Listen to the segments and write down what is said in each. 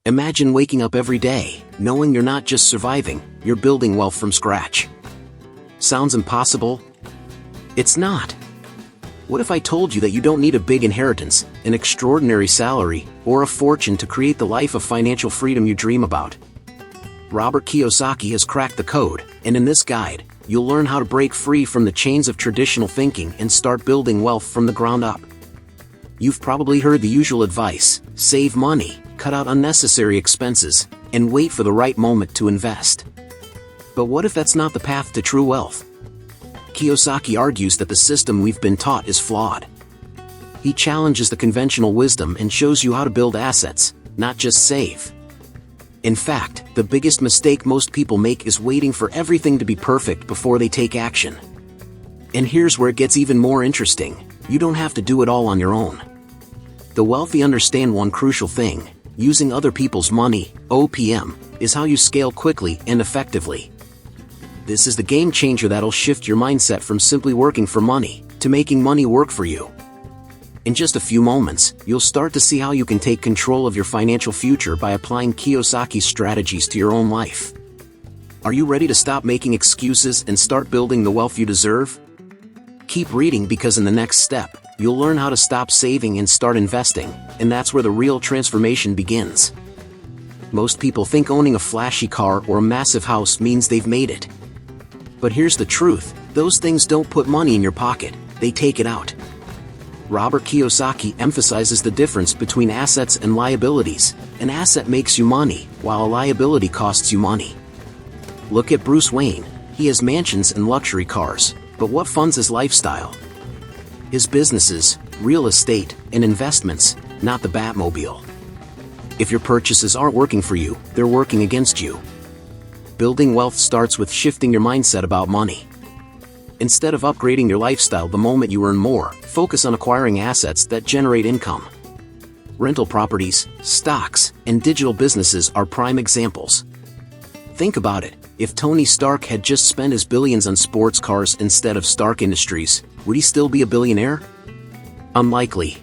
Imagine waking up every day, knowing you're not just surviving, you're building wealth from scratch. Sounds impossible? It's not. What if I told you that you don't need a big inheritance, an extraordinary salary, or a fortune to create the life of financial freedom you dream about? Robert Kiyosaki has cracked the code, and in this guide, you'll learn how to break free from the chains of traditional thinking and start building wealth from the ground up. You've probably heard the usual advice: save money, cut out unnecessary expenses, and wait for the right moment to invest. But what if that's not the path to true wealth? Kiyosaki argues that the system we've been taught is flawed. He challenges the conventional wisdom and shows you how to build assets, not just save. In fact, the biggest mistake most people make is waiting for everything to be perfect before they take action. And here's where it gets even more interesting: you don't have to do it all on your own. The wealthy understand one crucial thing: using other people's money, OPM, is how you scale quickly and effectively. This is the game changer that'll shift your mindset from simply working for money to making money work for you. In just a few moments, you'll start to see how you can take control of your financial future by applying Kiyosaki's strategies to your own life. Are you ready to stop making excuses and start building the wealth you deserve? Keep reading, because in the next step, you'll learn how to stop saving and start investing, and that's where the real transformation begins. Most people think owning a flashy car or a massive house means they've made it. But here's the truth: those things don't put money in your pocket, they take it out. Robert Kiyosaki emphasizes the difference between assets and liabilities. An asset makes you money, while a liability costs you money. Look at Bruce Wayne. He has mansions and luxury cars, but what funds his lifestyle? His businesses, real estate, and investments, not the Batmobile. If your purchases aren't working for you, they're working against you. Building wealth starts with shifting your mindset about money. Instead of upgrading your lifestyle the moment you earn more, focus on acquiring assets that generate income. Rental properties, stocks, and digital businesses are prime examples. Think about it: if Tony Stark had just spent his billions on sports cars instead of Stark Industries, would he still be a billionaire? Unlikely.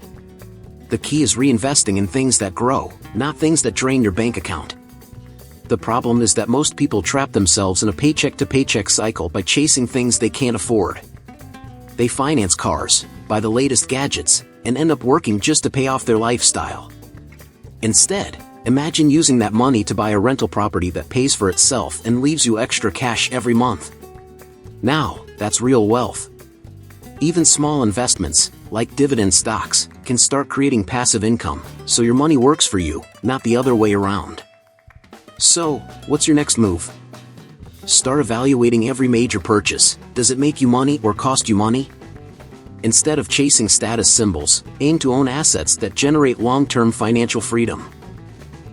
The key is reinvesting in things that grow, not things that drain your bank account. The problem is that most people trap themselves in a paycheck-to-paycheck cycle by chasing things they can't afford. They finance cars, buy the latest gadgets, and end up working just to pay off their lifestyle. Instead, imagine using that money to buy a rental property that pays for itself and leaves you extra cash every month. Now, that's real wealth. Even small investments, like dividend stocks, can start creating passive income, so your money works for you, not the other way around. So, what's your next move? Start evaluating every major purchase. Does it make you money or cost you money? Instead of chasing status symbols, aim to own assets that generate long-term financial freedom.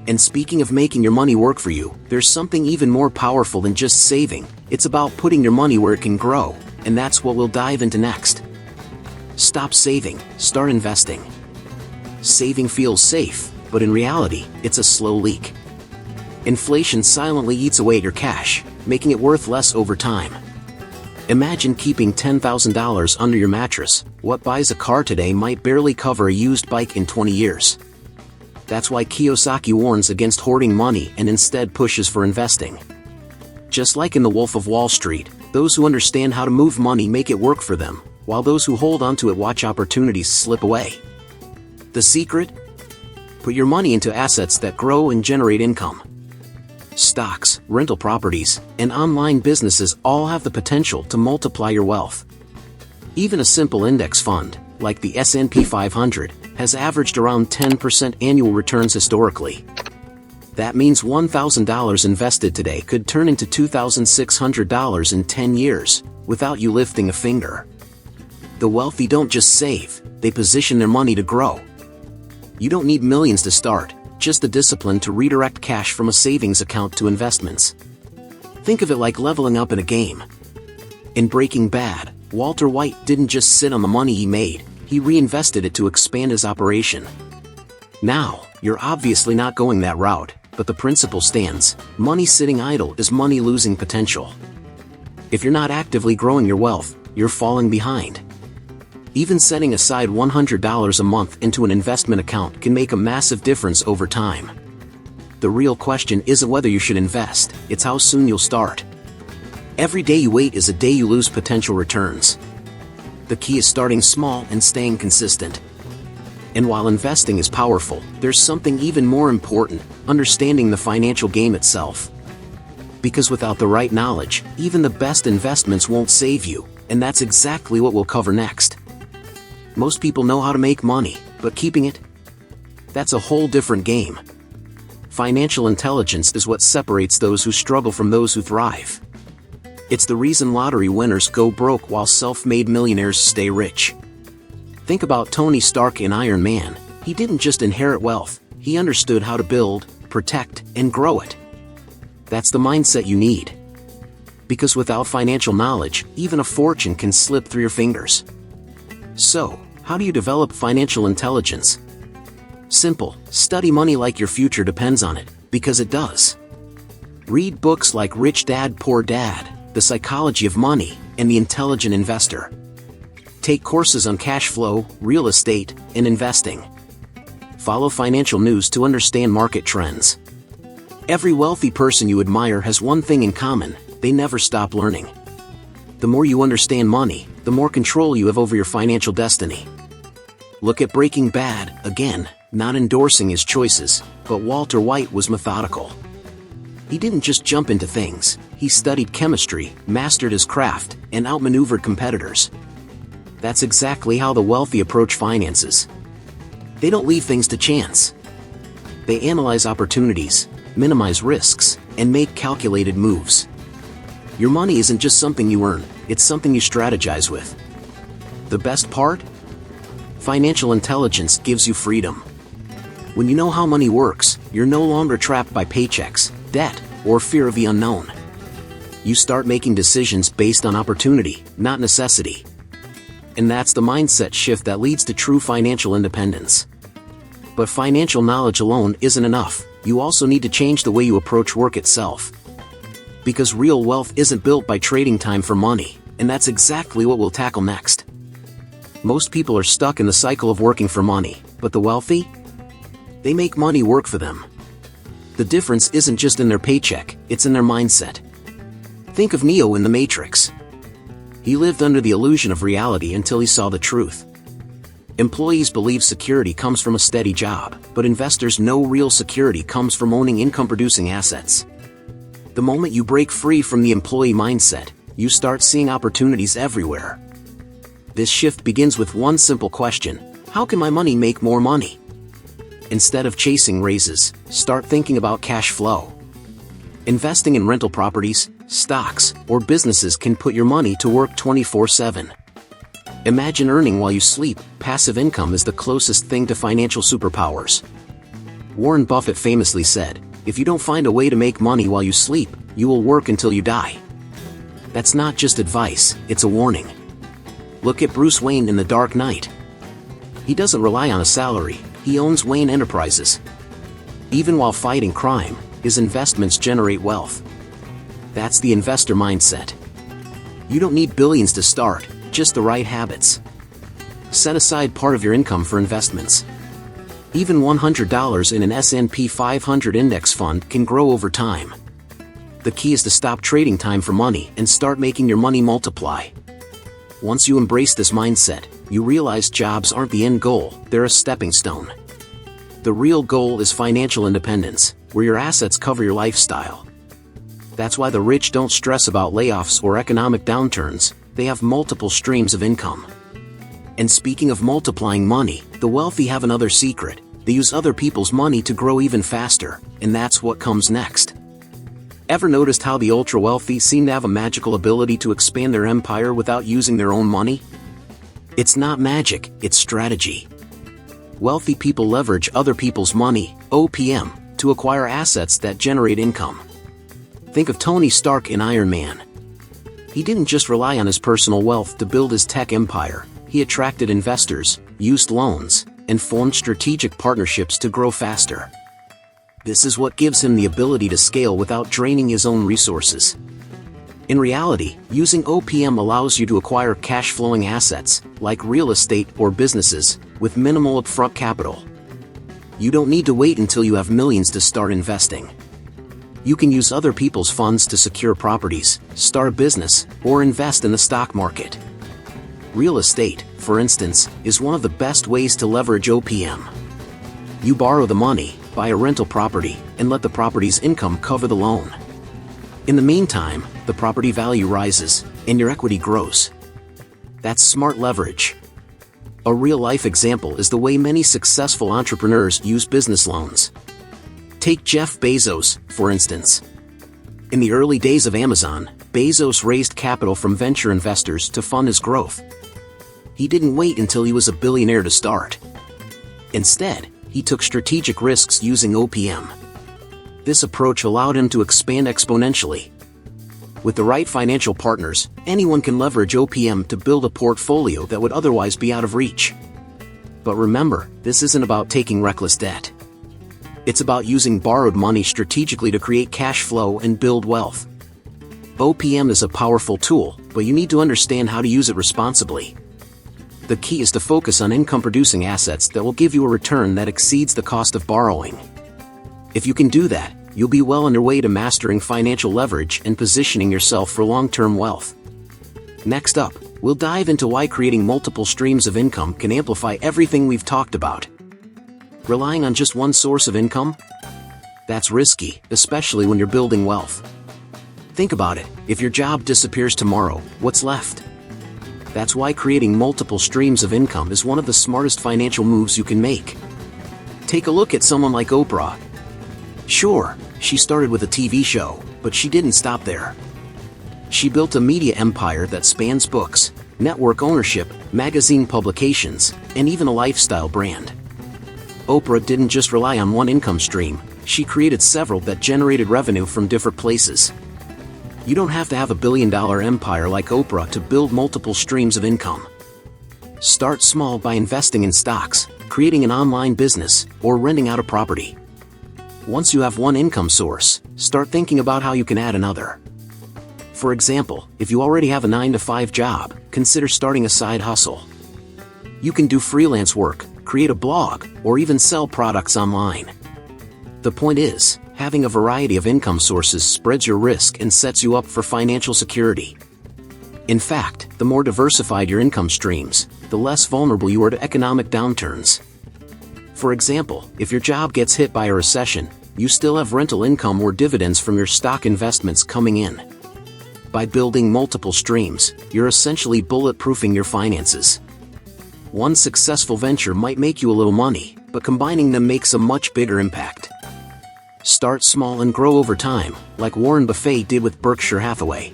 And speaking of making your money work for you, there's something even more powerful than just saving. It's about putting your money where it can grow, and that's what we'll dive into next. Stop saving, start investing. Saving feels safe, but in reality, it's a slow leak. Inflation silently eats away at your cash, making it worth less over time. Imagine keeping $10,000 under your mattress. What buys a car today might barely cover a used bike in 20 years. That's why Kiyosaki warns against hoarding money and instead pushes for investing. Just like in The Wolf of Wall Street, those who understand how to move money make it work for them, while those who hold onto it watch opportunities slip away. The secret? Put your money into assets that grow and generate income. Stocks, rental properties, and online businesses all have the potential to multiply your wealth. Even a simple index fund, like the S&P 500, has averaged around 10% annual returns historically. That means $1,000 invested today could turn into $2,600 in 10 years, without you lifting a finger. The wealthy don't just save, they position their money to grow. You don't need millions to start, just the discipline to redirect cash from a savings account to investments. Think of it like leveling up in a game. In Breaking Bad, Walter White didn't just sit on the money he made, he reinvested it to expand his operation. Now, you're obviously not going that route, but the principle stands: money sitting idle is money losing potential. If you're not actively growing your wealth, you're falling behind. Even setting aside $100 a month into an investment account can make a massive difference over time. The real question isn't whether you should invest, it's how soon you'll start. Every day you wait is a day you lose potential returns. The key is starting small and staying consistent. And while investing is powerful, there's something even more important: understanding the financial game itself. Because without the right knowledge, even the best investments won't save you, and that's exactly what we'll cover next. Most people know how to make money, but keeping it? That's a whole different game. Financial intelligence is what separates those who struggle from those who thrive. It's the reason lottery winners go broke while self-made millionaires stay rich. Think about Tony Stark in Iron Man. He didn't just inherit wealth, he understood how to build, protect, and grow it. That's the mindset you need. Because without financial knowledge, even a fortune can slip through your fingers. So, how do you develop financial intelligence? Simple: study money like your future depends on it, because it does. Read books like Rich Dad, Poor Dad, The Psychology of Money, and The Intelligent Investor. Take courses on cash flow, real estate, and investing. Follow financial news to understand market trends. Every wealthy person you admire has one thing in common: they never stop learning. The more you understand money, the more control you have over your financial destiny. Look at Breaking Bad, again, not endorsing his choices, but Walter White was methodical. He didn't just jump into things, he studied chemistry, mastered his craft, and outmaneuvered competitors. That's exactly how the wealthy approach finances. They don't leave things to chance. They analyze opportunities, minimize risks, and make calculated moves. Your money isn't just something you earn, it's something you strategize with. The best part? Financial intelligence gives you freedom. When you know how money works, you're no longer trapped by paychecks, debt, or fear of the unknown. You start making decisions based on opportunity, not necessity. And that's the mindset shift that leads to true financial independence. But financial knowledge alone isn't enough. You also need to change the way you approach work itself. Because real wealth isn't built by trading time for money, and that's exactly what we'll tackle next. Most people are stuck in the cycle of working for money, but the wealthy? They make money work for them. The difference isn't just in their paycheck, it's in their mindset. Think of Neo in The Matrix. He lived under the illusion of reality until he saw the truth. Employees believe security comes from a steady job, but investors know real security comes from owning income-producing assets. The moment you break free from the employee mindset, you start seeing opportunities everywhere. This shift begins with one simple question: how can my money make more money? Instead of chasing raises, start thinking about cash flow. Investing in rental properties, stocks, or businesses can put your money to work 24/7. Imagine earning while you sleep. Passive income is the closest thing to financial superpowers. Warren Buffett famously said, "If you don't find a way to make money while you sleep, you will work until you die." That's not just advice, it's a warning. Look at Bruce Wayne in The Dark Knight. He doesn't rely on a salary, he owns Wayne Enterprises. Even while fighting crime, his investments generate wealth. That's the investor mindset. You don't need billions to start, just the right habits. Set aside part of your income for investments. Even $100 in an S&P 500 index fund can grow over time. The key is to stop trading time for money and start making your money multiply. Once you embrace this mindset, you realize jobs aren't the end goal, they're a stepping stone. The real goal is financial independence, where your assets cover your lifestyle. That's why the rich don't stress about layoffs or economic downturns, they have multiple streams of income. And speaking of multiplying money, the wealthy have another secret: they use other people's money to grow even faster, and that's what comes next. Ever noticed how the ultra-wealthy seem to have a magical ability to expand their empire without using their own money? It's not magic, it's strategy. Wealthy people leverage other people's money, OPM, to acquire assets that generate income. Think of Tony Stark in Iron Man. He didn't just rely on his personal wealth to build his tech empire, he attracted investors, used loans, and formed strategic partnerships to grow faster. This is what gives him the ability to scale without draining his own resources. In reality, using OPM allows you to acquire cash-flowing assets, like real estate or businesses, with minimal upfront capital. You don't need to wait until you have millions to start investing. You can use other people's funds to secure properties, start a business, or invest in the stock market. Real estate, for instance, is one of the best ways to leverage OPM. You borrow the money, buy a rental property, and let the property's income cover the loan. In the meantime, the property value rises, and your equity grows. That's smart leverage. A real-life example is the way many successful entrepreneurs use business loans. Take Jeff Bezos, for instance. In the early days of Amazon, Bezos raised capital from venture investors to fund his growth. He didn't wait until he was a billionaire to start. Instead, he took strategic risks using OPM. This approach allowed him to expand exponentially. With the right financial partners, anyone can leverage OPM to build a portfolio that would otherwise be out of reach. But remember, this isn't about taking reckless debt. It's about using borrowed money strategically to create cash flow and build wealth. OPM is a powerful tool, but you need to understand how to use it responsibly. The key is to focus on income-producing assets that will give you a return that exceeds the cost of borrowing. If you can do that, you'll be well on your way to mastering financial leverage and positioning yourself for long-term wealth. Next up, we'll dive into why creating multiple streams of income can amplify everything we've talked about. Relying on just one source of income? That's risky, especially when you're building wealth. Think about it, if your job disappears tomorrow, what's left? That's why creating multiple streams of income is one of the smartest financial moves you can make. Take a look at someone like Oprah. Sure, she started with a TV show, but she didn't stop there. She built a media empire that spans books, network ownership, magazine publications, and even a lifestyle brand. Oprah didn't just rely on one income stream, she created several that generated revenue from different places. You don't have to have a billion-dollar empire like Oprah to build multiple streams of income. Start small by investing in stocks, creating an online business, or renting out a property. Once you have one income source, start thinking about how you can add another. For example, if you already have a 9-to-5 job, consider starting a side hustle. You can do freelance work, create a blog, or even sell products online. The point is, having a variety of income sources spreads your risk and sets you up for financial security. In fact, the more diversified your income streams, the less vulnerable you are to economic downturns. For example, if your job gets hit by a recession, you still have rental income or dividends from your stock investments coming in. By building multiple streams, you're essentially bulletproofing your finances. One successful venture might make you a little money, but combining them makes a much bigger impact. Start small and grow over time, like Warren Buffett did with Berkshire Hathaway.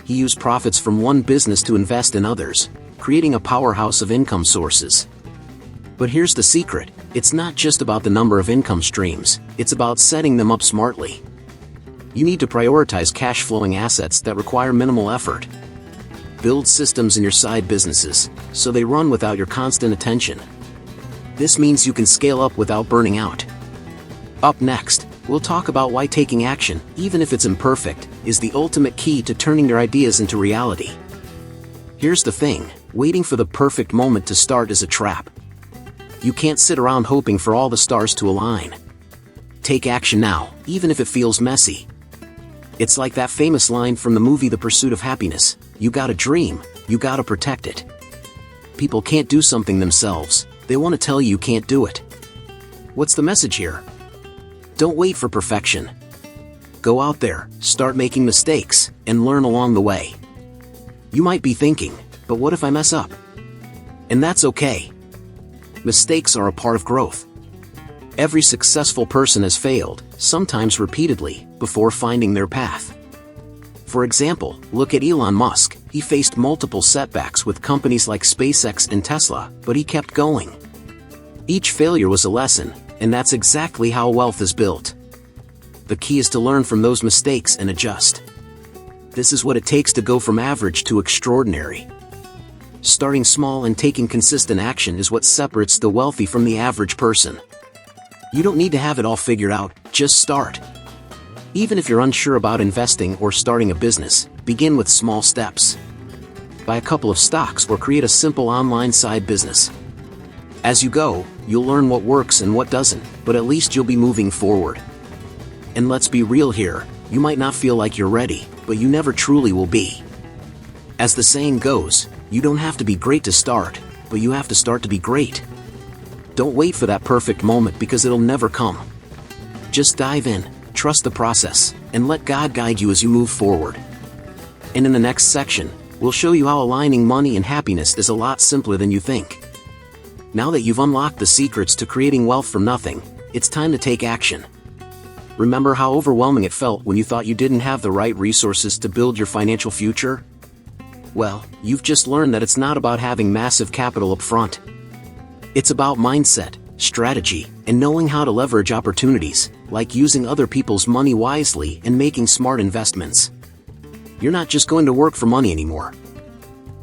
He used profits from one business to invest in others, creating a powerhouse of income sources. But here's the secret, it's not just about the number of income streams, it's about setting them up smartly. You need to prioritize cash-flowing assets that require minimal effort. Build systems in your side businesses, so they run without your constant attention. This means you can scale up without burning out. Up next, we'll talk about why taking action, even if it's imperfect, is the ultimate key to turning your ideas into reality. Here's the thing, waiting for the perfect moment to start is a trap. You can't sit around hoping for all the stars to align. Take action now, even if it feels messy. It's like that famous line from the movie The Pursuit of Happiness, you got a dream, you gotta protect it. People can't do something themselves, they want to tell you can't do it. What's the message here? Don't wait for perfection. Go out there, start making mistakes, and learn along the way. You might be thinking, but what if I mess up? And that's okay. Mistakes are a part of growth. Every successful person has failed, sometimes repeatedly, before finding their path. For example, look at Elon Musk. He faced multiple setbacks with companies like SpaceX and Tesla, but he kept going. Each failure was a lesson, and that's exactly how wealth is built. The key is to learn from those mistakes and adjust. This is what it takes to go from average to extraordinary. Starting small and taking consistent action is what separates the wealthy from the average person. You don't need to have it all figured out, just start. Even if you're unsure about investing or starting a business, begin with small steps. Buy a couple of stocks or create a simple online side business. As you go, you'll learn what works and what doesn't, but at least you'll be moving forward. And let's be real here, you might not feel like you're ready, but you never truly will be. As the saying goes, you don't have to be great to start, but you have to start to be great. Don't wait for that perfect moment because it'll never come. Just dive in, trust the process, and let God guide you as you move forward. And in the next section, we'll show you how aligning money and happiness is a lot simpler than you think. Now that you've unlocked the secrets to creating wealth from nothing, it's time to take action. Remember how overwhelming it felt when you thought you didn't have the right resources to build your financial future? Well, you've just learned that it's not about having massive capital up front. It's about mindset, strategy, and knowing how to leverage opportunities, like using other people's money wisely and making smart investments. You're not just going to work for money anymore.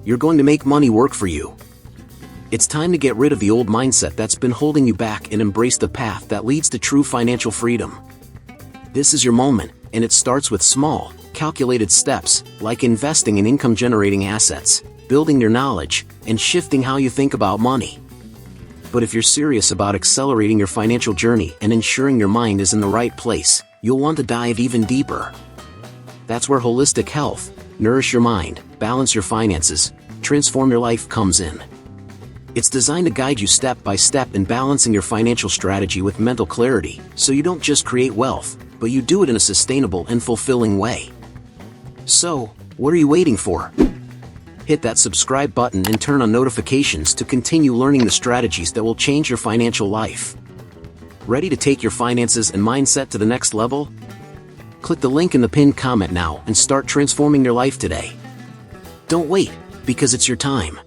You're going to make money work for you. It's time to get rid of the old mindset that's been holding you back and embrace the path that leads to true financial freedom. This is your moment, and it starts with small, calculated steps, like investing in income-generating assets, building your knowledge, and shifting how you think about money. But if you're serious about accelerating your financial journey and ensuring your mind is in the right place, you'll want to dive even deeper. That's where holistic health, nourish your mind, balance your finances, transform your life comes in. It's designed to guide you step by step in balancing your financial strategy with mental clarity, so you don't just create wealth, but you do it in a sustainable and fulfilling way. So, what are you waiting for? Hit that subscribe button and turn on notifications to continue learning the strategies that will change your financial life. Ready to take your finances and mindset to the next level? Click the link in the pinned comment now and start transforming your life today. Don't wait, because it's your time.